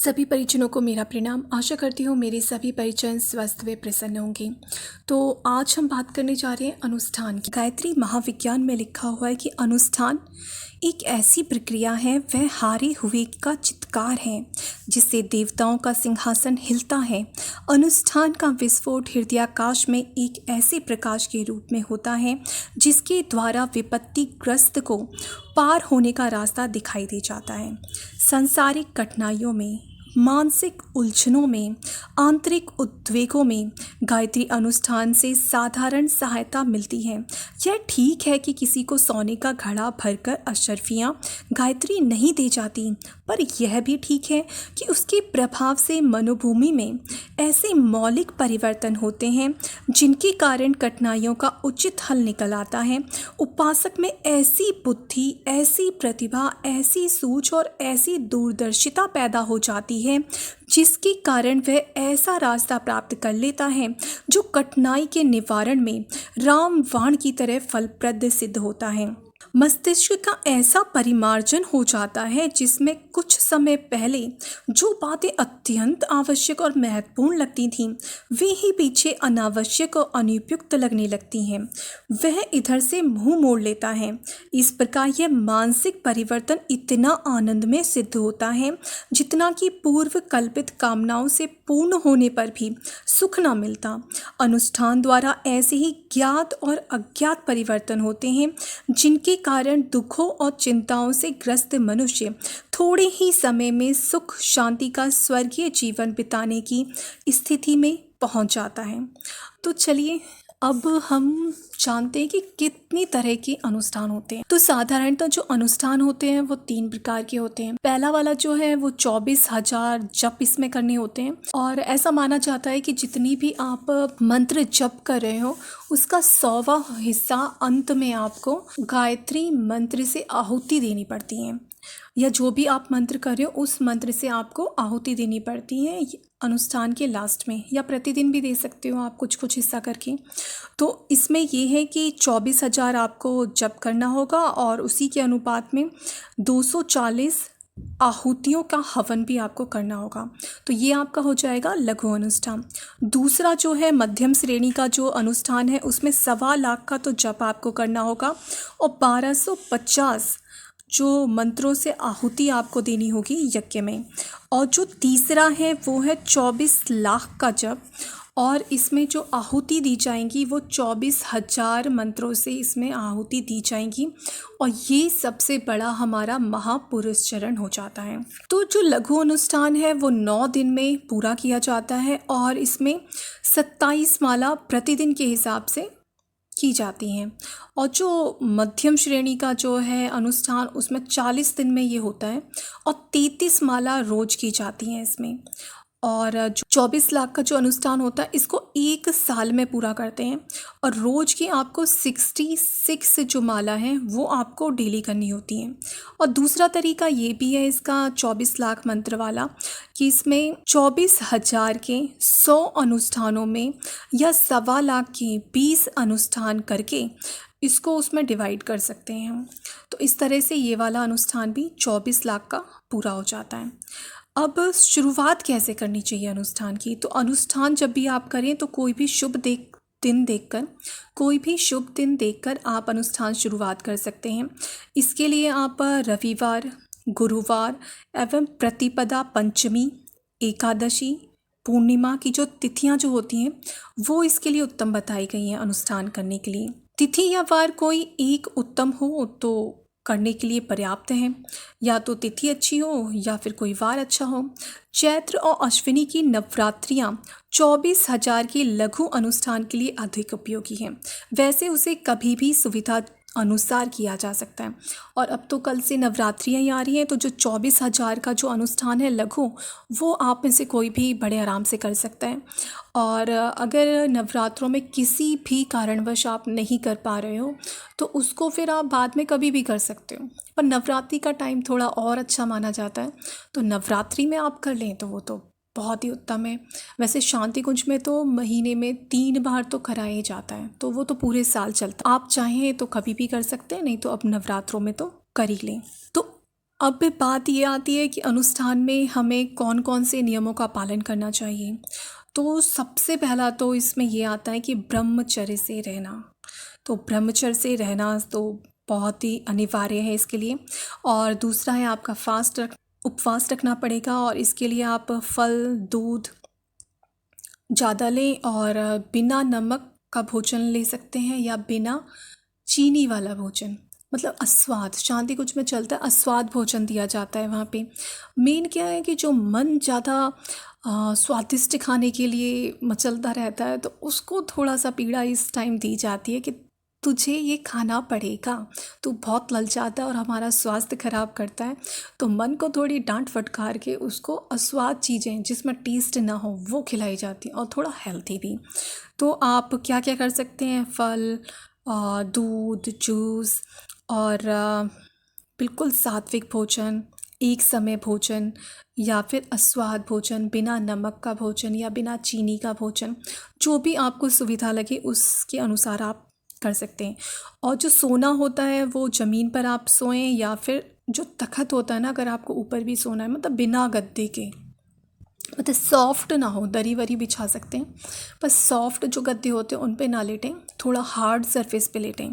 सभी परिजनों को मेरा प्रणाम। आशा करती हूँ मेरे सभी परिजन स्वस्थ व प्रसन्न होंगे। तो आज हम बात करने जा रहे हैं अनुष्ठान की। गायत्री महाविज्ञान में लिखा हुआ है कि अनुष्ठान एक ऐसी प्रक्रिया है, वह हारे हुए का चित्कार है जिससे देवताओं का सिंहासन हिलता है। अनुष्ठान का विस्फोट हृदयाकाश में एक ऐसे प्रकाश के रूप में होता है जिसके द्वारा विपत्तिग्रस्त को पार होने का रास्ता दिखाई दे जाता है। सांसारिक कठिनाइयों में, मानसिक उलझनों में, आंतरिक उद्वेगों में गायत्री अनुष्ठान से साधारण सहायता मिलती है। यह ठीक है कि किसी को सोने का घड़ा भरकर अशर्फियाँ गायत्री नहीं दी जाती, पर यह भी ठीक है कि उसके प्रभाव से मनोभूमि में ऐसे मौलिक परिवर्तन होते हैं जिनके कारण कठिनाइयों का उचित हल निकल आता है। उपासक में ऐसी बुद्धि, ऐसी प्रतिभा, ऐसी सूझ और ऐसी दूरदर्शिता पैदा हो जाती है जिसके कारण वह ऐसा रास्ता प्राप्त कर लेता है जो कठिनाई के निवारण में रामबाण की तरह फलप्रद सिद्ध होता है। मस्तिष्क का ऐसा परिमार्जन हो जाता है जिसमें कुछ समय पहले जो बातें अत्यंत आवश्यक और महत्वपूर्ण लगती थीं, वे ही पीछे अनावश्यक और अनुपयुक्त लगने लगती हैं। वह इधर से मुंह मोड़ लेता है। इस प्रकार यह मानसिक परिवर्तन इतना आनंदमय सिद्ध होता है जितना कि पूर्व कल्पित कामनाओं से पूर्ण होने पर भी सुख न मिलता। अनुष्ठान द्वारा ऐसे ही ज्ञात और अज्ञात परिवर्तन होते हैं जिनके कारण दुखों और चिंताओं से ग्रस्त मनुष्य थोड़े ही समय में सुख शांति का स्वर्गीय जीवन बिताने की स्थिति में पहुंच जाता है। तो चलिए अब हम जानते हैं कि कितनी तरह के अनुष्ठान होते हैं। तो साधारणतः जो अनुष्ठान होते हैं वो 3 प्रकार के होते हैं। पहला वाला जो है वो 24,000 जप इसमें करने होते हैं और ऐसा माना जाता है कि जितनी भी आप मंत्र जप कर रहे हो उसका 100वां हिस्सा अंत में आपको गायत्री मंत्र से आहुति देनी पड़ती है, या जो भी आप मंत्र कर रहे हो उस मंत्र से आपको आहुति देनी पड़ती है अनुष्ठान के लास्ट में, या प्रतिदिन भी दे सकते हो आप कुछ कुछ हिस्सा करके। तो इसमें ये है कि 24,000 आपको जप करना होगा और उसी के अनुपात में 240 आहुतियों का हवन भी आपको करना होगा। तो ये आपका हो जाएगा लघु अनुष्ठान। दूसरा जो है मध्यम श्रेणी का जो अनुष्ठान है उसमें 1.25 लाख का तो जप आपको करना होगा और 1250 जो मंत्रों से आहुति आपको देनी होगी यज्ञ में। और जो तीसरा है वो है 24 लाख का जप, और इसमें जो आहुति दी जाएंगी वो 24,000 मंत्रों से इसमें आहुति दी जाएंगी, और ये सबसे बड़ा हमारा महापुरुष चरण हो जाता है। तो जो लघु अनुष्ठान है वो 9 दिन में पूरा किया जाता है और इसमें 27 माला प्रतिदिन के हिसाब से की जाती हैं। और जो मध्यम श्रेणी का जो है अनुष्ठान उसमें 40 दिन में ये होता है और 33 माला रोज की जाती हैं इसमें। और जो 24 लाख का जो अनुष्ठान होता है इसको 1 साल में पूरा करते हैं और रोज की आपको 66 जो माला है वो आपको डेली करनी होती हैं। और दूसरा तरीका ये भी है इसका 24 लाख मंत्र वाला कि इसमें 24,000 के 100 अनुष्ठानों में या 1.25 लाख के 20 अनुष्ठान करके इसको उसमें डिवाइड कर सकते हैं हम। तो इस तरह से ये वाला अनुष्ठान भी 24 लाख का पूरा हो जाता है। अब शुरुआत कैसे करनी चाहिए अनुष्ठान की? तो अनुष्ठान जब भी आप करें तो कोई भी शुभ दिन देखकर आप अनुष्ठान शुरुआत कर सकते हैं। इसके लिए आप रविवार, गुरुवार एवं प्रतिपदा, पंचमी, एकादशी, पूर्णिमा की जो तिथियां जो होती हैं वो इसके लिए उत्तम बताई गई हैं अनुष्ठान करने के लिए। तिथि या वार कोई एक उत्तम हो तो करने के लिए पर्याप्त है, या तो तिथि अच्छी हो या फिर कोई वार अच्छा हो। चैत्र और अश्विनी की नवरात्रियां 24,000 के लघु अनुष्ठान के लिए अधिक उपयोगी हैं। वैसे उसे कभी भी सुविधा अनुसार किया जा सकता है। और अब तो कल से नवरात्रियां ही आ रही हैं, तो जो 24,000 का जो अनुष्ठान है लघु, वो आप में से कोई भी बड़े आराम से कर सकता है। और अगर नवरात्रों में किसी भी कारणवश आप नहीं कर पा रहे हो तो उसको फिर आप बाद में कभी भी कर सकते हो, पर नवरात्रि का टाइम थोड़ा और अच्छा माना जाता है, तो नवरात्रि में आप कर लें तो वो तो बहुत ही उत्तम है। वैसे शांति कुंज में तो महीने में 3 बार तो कराया ही जाता है, तो वो तो पूरे साल चलता है। आप चाहें तो कभी भी कर सकते हैं, नहीं तो अब नवरात्रों में तो कर ही लें। तो अब बात ये आती है कि अनुष्ठान में हमें कौन कौन से नियमों का पालन करना चाहिए। तो सबसे पहला तो इसमें ये आता है कि ब्रह्मचर्य से रहना। तो ब्रह्मचर्य से रहना तो बहुत ही अनिवार्य है इसके लिए। और दूसरा है आपका उपवास रखना पड़ेगा, और इसके लिए आप फल दूध ज़्यादा लें और बिना नमक का भोजन ले सकते हैं, या बिना चीनी वाला भोजन, मतलब अस्वाद, शांति कुछ में चलता है अस्वाद भोजन दिया जाता है वहाँ पे। मेन क्या है कि जो मन ज़्यादा स्वादिष्ट खाने के लिए मचलता रहता है, तो उसको थोड़ा सा पीड़ा इस टाइम दी जाती है कि तुझे ये खाना पड़ेगा, तू बहुत ललचाता है और हमारा स्वास्थ्य खराब करता है। तो मन को थोड़ी डांट फटकार के उसको अस्वाद चीज़ें जिसमें टेस्ट ना हो वो खिलाई जाती हैं, और थोड़ा हेल्थी भी। तो आप क्या क्या कर सकते हैं, फल, दूध, जूस, और बिल्कुल सात्विक भोजन, एक समय भोजन, या फिर अस्वाद भोजन, बिना नमक का भोजन या बिना चीनी का भोजन, जो भी आपको सुविधा लगे उसके अनुसार आप कर सकते हैं। और जो सोना होता है वो ज़मीन पर आप सोएं, या फिर जो तख़्त होता है ना, अगर आपको ऊपर भी सोना है, मतलब बिना गद्दे के, मतलब सॉफ्ट ना हो, दरी वरी बिछा सकते हैं, बस सॉफ्ट जो गद्दे होते हैं उन पे ना लेटें, थोड़ा हार्ड सरफेस पे लेटें।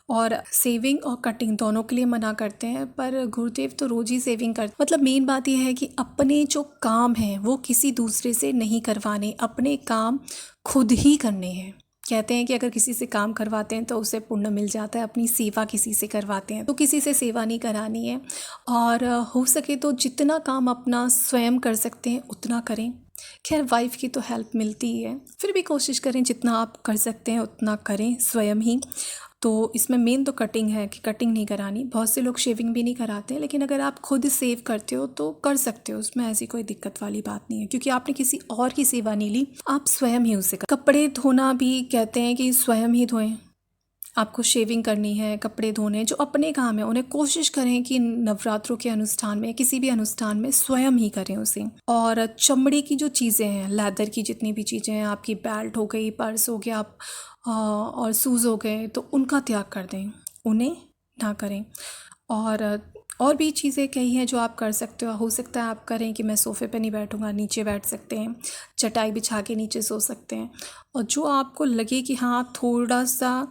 और सेविंग और कटिंग दोनों के लिए मना करते हैं, पर गुरुदेव तो रोज़ ही सेविंग करते। मतलब मेन बात यह है कि अपने जो काम हैं वो किसी दूसरे से नहीं करवाने, अपने काम खुद ही करने हैं। कहते हैं कि अगर किसी से काम करवाते हैं तो उसे पुण्य मिल जाता है, अपनी सेवा किसी से करवाते हैं तो किसी से सेवा नहीं करानी है। और हो सके तो जितना काम अपना स्वयं कर सकते हैं उतना करें। खैर वाइफ की तो हेल्प मिलती ही है, फिर भी कोशिश करें जितना आप कर सकते हैं उतना करें स्वयं ही। तो इसमें मेन तो कटिंग है कि कटिंग नहीं करानी। बहुत से लोग शेविंग भी नहीं कराते हैं, लेकिन अगर आप खुद सेव करते हो तो कर सकते हो, उसमें ऐसी कोई दिक्कत वाली बात नहीं है, क्योंकि आपने किसी और की सेवा नहीं ली, आप स्वयं ही उसे कपड़े धोना भी कहते हैं कि स्वयं ही धोएं। आपको शेविंग करनी है, कपड़े धोने, जो अपने काम है उन्हें कोशिश करें कि नवरात्रों के अनुष्ठान में, किसी भी अनुष्ठान में स्वयं ही करें उसे। और चमड़े की जो चीज़ें हैं, लेदर की जितनी भी चीज़ें हैं, आपकी बेल्ट हो गई, पर्स हो गया, और शूज़ हो गए, तो उनका त्याग कर दें, उन्हें ना करें। और भी चीज़ें कई हैं जो आप कर सकते हो सकता है आप करें कि मैं सोफ़े पे नहीं बैठूंगा, नीचे बैठ सकते हैं, चटाई बिछा के नीचे सो सकते हैं। और जो आपको लगे कि हाँ थोड़ा सा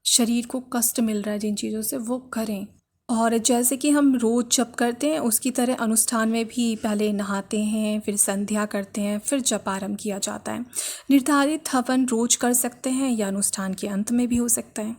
शरीर को कष्ट मिल रहा है जिन चीज़ों से, वो करें। और जैसे कि हम रोज़ जप करते हैं उसकी तरह अनुष्ठान में भी पहले नहाते हैं, फिर संध्या करते हैं, फिर जप आरंभ किया जाता है। निर्धारित हवन रोज़ कर सकते हैं या अनुष्ठान के अंत में भी हो सकता है।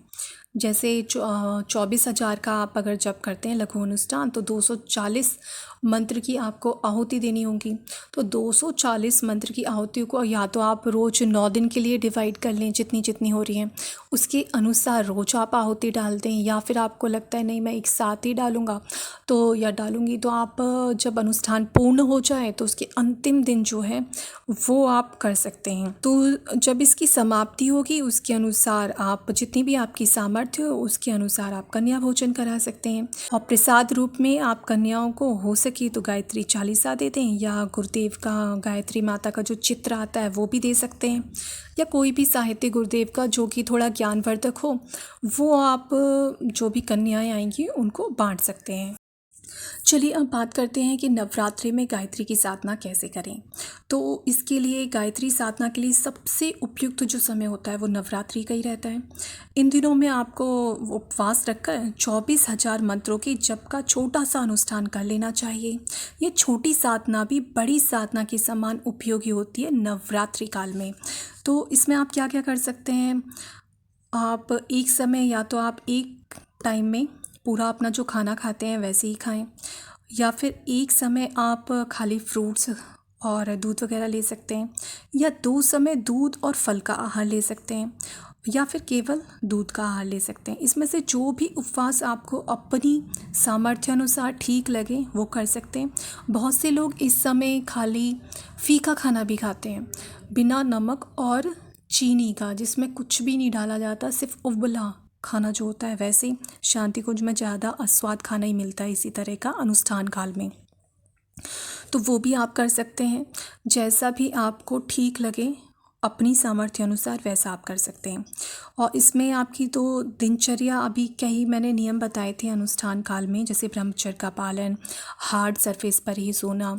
जैसे 24,000 का आप अगर जप करते हैं लघु अनुष्ठान, तो 240 मंत्र की आपको आहुति देनी होगी। तो 240 मंत्र की आहुति को या तो आप रोज़ 9 दिन के लिए डिवाइड कर लें, जितनी जितनी हो रही हैं उसके अनुसार रोज़ आप आहुति डाल दें, या फिर आपको लगता है नहीं मैं एक साथ ही डालूँगा तो या डालूँगी, तो आप जब अनुष्ठान पूर्ण हो जाए तो उसके अंतिम दिन जो है वो आप कर सकते हैं। तो जब इसकी समाप्ति होगी उसके अनुसार आप जितनी भी आपकी सामर्थ्य हो उसके अनुसार आप कन्या भोजन करा सकते हैं। और प्रसाद रूप में आप कन्याओं को हो सके तो गायत्री चालीसा दे दें, या गुरुदेव का गायत्री माता का जो चित्र आता है वो भी दे सकते हैं, या कोई भी साहित्य गुरुदेव का जो कि थोड़ा ज्ञानवर्धक हो वो आप जो भी कन्याएं आएंगी उनको बांट सकते हैं। चलिए अब बात करते हैं कि नवरात्रि में गायत्री की साधना कैसे करें। तो इसके लिए गायत्री साधना के लिए सबसे उपयुक्त जो समय होता है वो नवरात्रि का ही रहता है। इन दिनों में आपको उपवास रखकर 24,000 मंत्रों के जप का छोटा सा अनुष्ठान कर लेना चाहिए। ये छोटी साधना भी बड़ी साधना के समान उपयोगी होती है नवरात्रि काल में। तो इसमें आप क्या क्या कर सकते हैं, आप एक समय या तो आप एक टाइम में पूरा अपना जो खाना खाते हैं वैसे ही खाएं, या फिर एक समय आप खाली फ्रूट्स और दूध वगैरह ले सकते हैं, या 2 समय दूध और फल का आहार ले सकते हैं, या फिर केवल दूध का आहार ले सकते हैं। इसमें से जो भी उपवास आपको अपनी सामर्थ्य अनुसार ठीक लगे वो कर सकते हैं। बहुत से लोग इस समय खाली फीका खाना भी खाते हैं, बिना नमक और चीनी का, जिसमें कुछ भी नहीं डाला जाता, सिर्फ उबला खाना जो होता है। वैसे शांति कुंज में ज़्यादा अस्वाद खाना ही मिलता है इसी तरह का अनुष्ठान काल में, तो वो भी आप कर सकते हैं। जैसा भी आपको ठीक लगे अपनी सामर्थ्य अनुसार वैसा आप कर सकते हैं। और इसमें आपकी तो दिनचर्या अभी कई मैंने नियम बताए थे अनुष्ठान काल में, जैसे ब्रह्मचर्य का पालन, हार्ड सरफेस पर ही सोना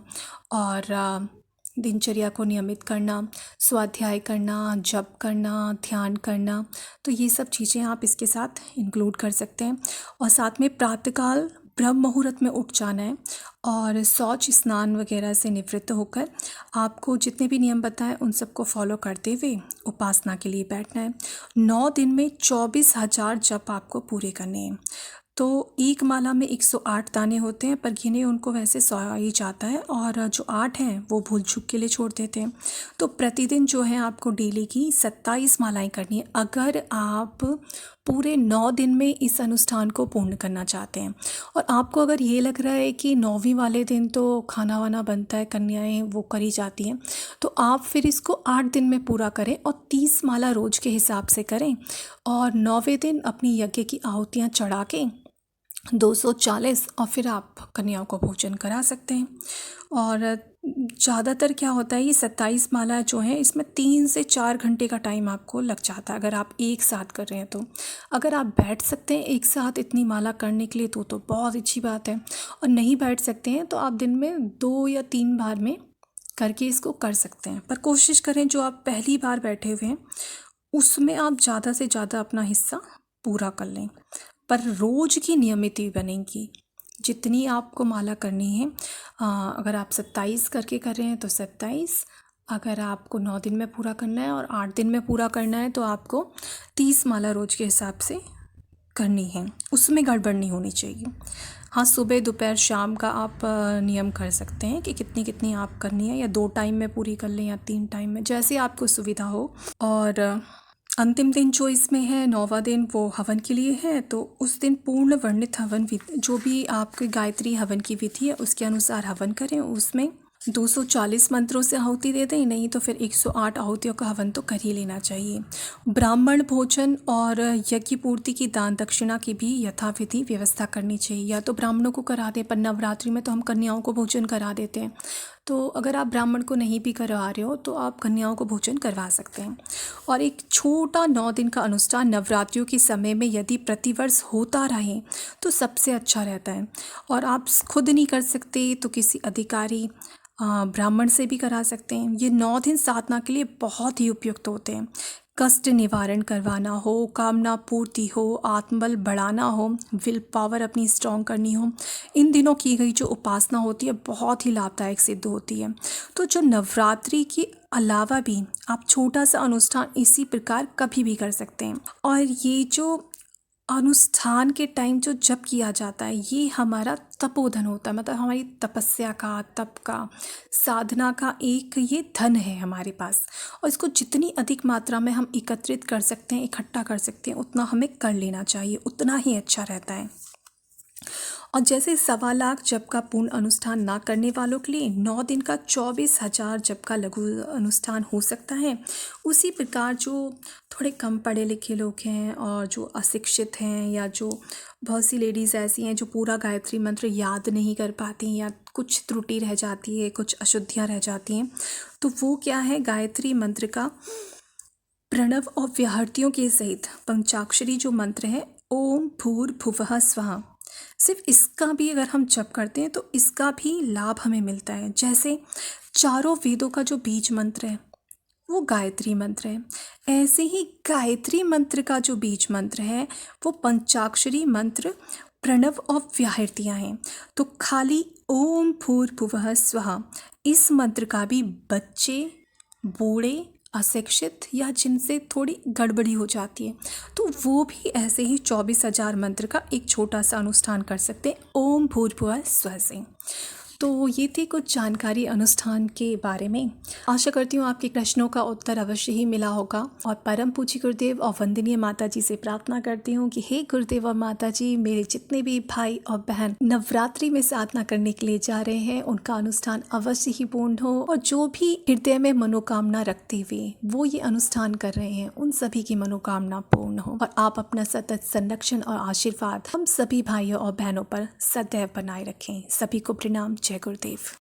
और दिनचर्या को नियमित करना, स्वाध्याय करना, जप करना, ध्यान करना, तो ये सब चीज़ें आप इसके साथ इंक्लूड कर सकते हैं। और साथ में प्रातःकाल ब्रह्म मुहूर्त में उठ जाना है और शौच स्नान वगैरह से निवृत्त होकर आपको जितने भी नियम बताए उन सबको फॉलो करते हुए उपासना के लिए बैठना है। 9 दिन में 24,000 जप आपको पूरे करने हैं। तो एक माला में 108 दाने होते हैं, पर गिने उनको वैसे 100 ही जाता है और जो 8 हैं वो भूल चूक के लिए छोड़ देते हैं। तो प्रतिदिन जो है आपको डेली की 27 मालाएं करनी है अगर आप पूरे 9 दिन में इस अनुष्ठान को पूर्ण करना चाहते हैं। और आपको अगर ये लग रहा है कि 9वीं वाले दिन तो खाना वाना बनता है, कन्याएं वो करी जाती हैं, तो आप फिर इसको 8 दिन में पूरा करें और 30 माला रोज के हिसाब से करें और 9वें दिन अपनी यज्ञ की आहुतियाँ चढ़ा के 240 और फिर आप कन्याओं को भोजन करा सकते हैं। और ज़्यादातर क्या होता है, ये 27 माला जो है इसमें 3 से 4 घंटे का टाइम आपको लग जाता है अगर आप एक साथ कर रहे हैं। तो अगर आप बैठ सकते हैं एक साथ इतनी माला करने के लिए तो बहुत अच्छी बात है, और नहीं बैठ सकते हैं तो आप दिन में 2 या 3 बार में करके इसको कर सकते हैं। पर कोशिश करें जो आप पहली बार बैठे हुए हैं उसमें आप ज़्यादा से ज़्यादा अपना हिस्सा पूरा कर लें, पर रोज़ की नियमित ही बनेगी। जितनी आपको माला करनी है, अगर आप 27 करके कर रहे हैं तो 27, अगर आपको 9 दिन में पूरा करना है और 8 दिन में पूरा करना है तो आपको 30 माला रोज़ के हिसाब से करनी है, उसमें गड़बड़ नहीं होनी चाहिए। हाँ, सुबह दोपहर शाम का आप नियम कर सकते हैं कि कितनी कितनी आप करनी है, या 2 टाइम में पूरी कर लें या 3 टाइम में, जैसे आपको सुविधा हो। और अंतिम दिन जो इसमें है 9वां दिन वो हवन के लिए है, तो उस दिन पूर्ण वर्णित हवन विधि, जो भी आपकी गायत्री हवन की विधि है उसके अनुसार हवन करें। उसमें 240 मंत्रों से आहुति दे दें, नहीं तो फिर 108 आहुतियों का हवन तो कर ही लेना चाहिए। ब्राह्मण भोजन और यज्ञ पूर्ति की दान दक्षिणा की भी यथाविधि व्यवस्था करनी चाहिए। या तो ब्राह्मणों को करा दें, पर नवरात्रि में तो हम कन्याओं को भोजन करा देते हैं, तो अगर आप ब्राह्मण को नहीं भी करवा रहे हो तो आप कन्याओं को भोजन करवा सकते हैं। और एक छोटा 9 दिन का अनुष्ठान नवरात्रियों के समय में यदि प्रतिवर्ष होता रहे तो सबसे अच्छा रहता है। और आप खुद नहीं कर सकते तो किसी अधिकारी ब्राह्मण से भी करा सकते हैं। ये 9 दिन साधना के लिए बहुत ही उपयुक्त होते हैं। कष्ट निवारण करवाना हो, कामना पूर्ति हो, आत्मबल बढ़ाना हो, विल पावर अपनी स्ट्रॉन्ग करनी हो, इन दिनों की गई जो उपासना होती है बहुत ही लाभदायक सिद्ध होती है। तो जो नवरात्रि के अलावा भी आप छोटा सा अनुष्ठान इसी प्रकार कभी भी कर सकते हैं। और ये जो अनुष्ठान के टाइम जो जप किया जाता है ये हमारा तपोधन होता है, मतलब हमारी तपस्या का, तप का, साधना का एक ये धन है हमारे पास। और इसको जितनी अधिक मात्रा में हम एकत्रित कर सकते हैं, इकट्ठा कर सकते हैं, उतना हमें कर लेना चाहिए, उतना ही अच्छा रहता है। और जैसे 1.25 लाख जप का पूर्ण अनुष्ठान ना करने वालों के लिए 9 दिन का 24,000 जप का लघु अनुष्ठान हो सकता है, उसी प्रकार जो थोड़े कम पढ़े लिखे लोग हैं और जो अशिक्षित हैं, या जो बहुत सी लेडीज़ ऐसी हैं जो पूरा गायत्री मंत्र याद नहीं कर पाती, या कुछ त्रुटि रह जाती है, कुछ अशुद्धियाँ रह जाती हैं, तो वो क्या है, गायत्री मंत्र का प्रणव और व्याहृतियों के सहित पंचाक्षरी जो मंत्र है ओम भूर्भुवः स्वः, सिर्फ इसका भी अगर हम जप करते हैं तो इसका भी लाभ हमें मिलता है। जैसे चारों वेदों का जो बीज मंत्र है वो गायत्री मंत्र है, ऐसे ही गायत्री मंत्र का जो बीज मंत्र है वो पंचाक्षरी मंत्र प्रणव और व्याहृतियाँ हैं। तो खाली ओम भूर्भुवः स्वः इस मंत्र का भी बच्चे, बूढ़े, अशिक्षित या जिनसे थोड़ी गड़बड़ी हो जाती है तो वो भी ऐसे ही 24,000 मंत्र का एक छोटा सा अनुष्ठान कर सकते हैं ओम भूर्भुवः स्वः से। तो ये थी कुछ जानकारी अनुष्ठान के बारे में। आशा करती हूँ आपके प्रश्नों का उत्तर अवश्य ही मिला होगा। और परम पूज्य गुरुदेव और वंदनीय माता जी से प्रार्थना करती हूँ कि हे गुरुदेव और माता जी, मेरे जितने भी भाई और बहन नवरात्रि में साधना करने के लिए जा रहे हैं उनका अनुष्ठान अवश्य ही पूर्ण हो, और जो भी हृदय में मनोकामना रखते हुए वो ये अनुष्ठान कर रहे हैं उन सभी की मनोकामना पूर्ण हो। और आप अपना सतत संरक्षण और आशीर्वाद हम सभी भाइयों और बहनों पर सदैव बनाए रखें। सभी को प्रणाम। जय गुरुदेव।